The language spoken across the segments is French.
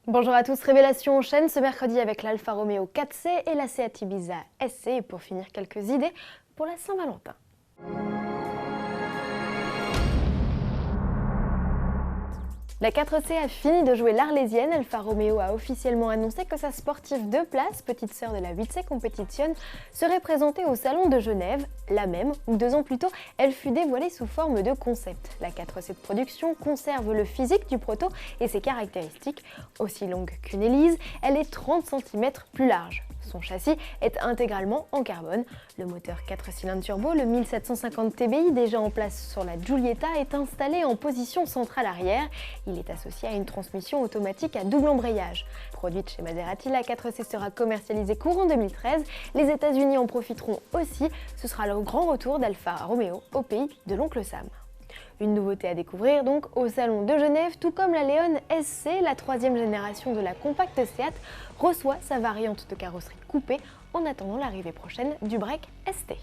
Bonjour à tous, Révélation enchaîne ce mercredi avec l'Alfa Romeo 4C et la Seat Ibiza SC. Et pour finir, quelques idées pour la Saint-Valentin. La 4C a fini de jouer l'Arlésienne. Alfa Romeo a officiellement annoncé que sa sportive de place, petite sœur de la 8C Competition, serait présentée au Salon de Genève, la même où 2 ans plus tôt, elle fut dévoilée sous forme de concept. La 4C de production conserve le physique du proto et ses caractéristiques. Aussi longue qu'une Élise, elle est 30 cm plus large. Son châssis est intégralement en carbone. Le moteur 4 cylindres turbo, le 1750 TBI déjà en place sur la Giulietta, est installé en position centrale arrière. Il est associé à une transmission automatique à double embrayage. Produite chez Maserati, la 4C sera commercialisée courant 2013. Les États-Unis en profiteront aussi. Ce sera le grand retour d'Alfa Romeo au pays de l'oncle Sam. Une nouveauté à découvrir donc au Salon de Genève, tout comme la Leon SC, la 3e génération de la compacte Seat, reçoit sa variante de carrosserie coupée en attendant l'arrivée prochaine du break ST.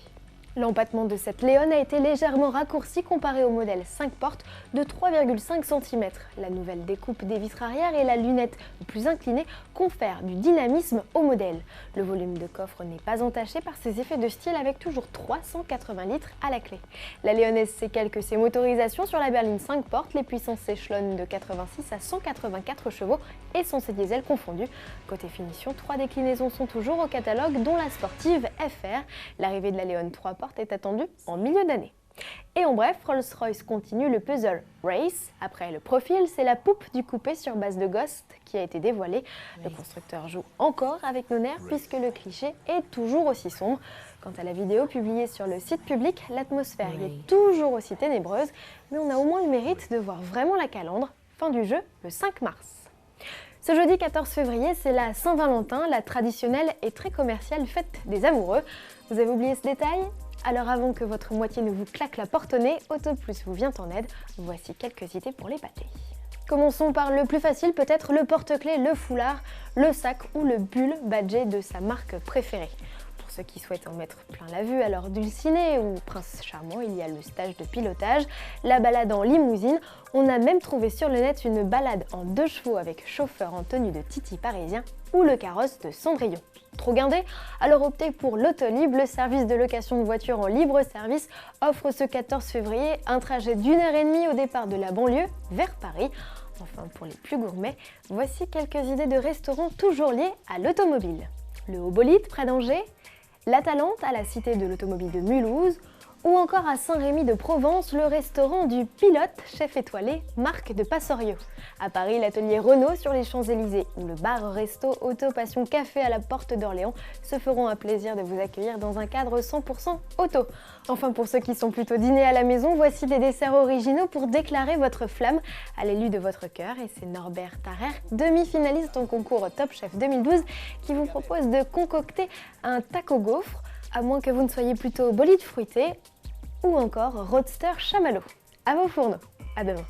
L'empattement de cette Leon a été légèrement raccourci comparé au modèle 5 portes de 3,5 cm. La nouvelle découpe des vitres arrière et la lunette plus inclinée confèrent du dynamisme au modèle. Le volume de coffre n'est pas entaché par ses effets de style avec toujours 380 litres à la clé. La Leon SC calque ses motorisations sur la berline 5 portes, les puissances s'échelonnent de 86 à 184 chevaux, essence et diesel confondus. Côté finition, 3 déclinaisons sont toujours au catalogue, dont la sportive FR. L'arrivée de la Leon 3 portes est attendue en milieu d'année. Et en bref, Rolls-Royce continue le puzzle Race. Après le profil, c'est la poupe du coupé sur base de Ghost qui a été dévoilée. Le constructeur joue encore avec nos nerfs puisque le cliché est toujours aussi sombre. Quant à la vidéo publiée sur le site public, l'atmosphère y est toujours aussi ténébreuse, mais on a au moins le mérite de voir vraiment la calandre. Fin du jeu le 5 mars. Ce jeudi 14 février, c'est la Saint-Valentin, la traditionnelle et très commerciale fête des amoureux. Vous avez oublié ce détail ? Alors avant que votre moitié ne vous claque la porte au nez, Auto Plus vous vient en aide. Voici quelques idées pour l'épater. Commençons par le plus facile, peut-être le porte-clés, le foulard, le sac ou le bulle badgé de sa marque préférée. Pour ceux qui souhaitent en mettre plein la vue, alors Dulciné ou Prince Charmant, il y a le stage de pilotage, la balade en limousine. On a même trouvé sur le net une balade en 2 chevaux avec chauffeur en tenue de Titi parisien ou le carrosse de Cendrillon. Trop guindé? Alors optez pour l'Autolib, le service de location de voitures en libre service offre ce 14 février un trajet d'1h30 au départ de la banlieue vers Paris. Enfin, pour les plus gourmets, voici quelques idées de restaurants toujours liés à l'automobile. Le Haut-Bolide près d'Angers, la Talente à la Cité de l'Automobile de Mulhouse, ou encore à Saint-Rémy de Provence, le restaurant du Pilote, chef étoilé, Marc de Passorio. À Paris, l'atelier Renault sur les Champs-Élysées ou le bar-resto Auto Passion Café à la Porte d'Orléans se feront un plaisir de vous accueillir dans un cadre 100% auto. Enfin, pour ceux qui sont plutôt dînés à la maison, voici des desserts originaux pour déclarer votre flamme à l'élu de votre cœur. Et c'est Norbert Tarrer, demi-finaliste au concours Top Chef 2012, qui vous propose de concocter un taco gaufre, à moins que vous ne soyez plutôt bolide fruité ou encore roadster chamallow. À vos fourneaux, à demain.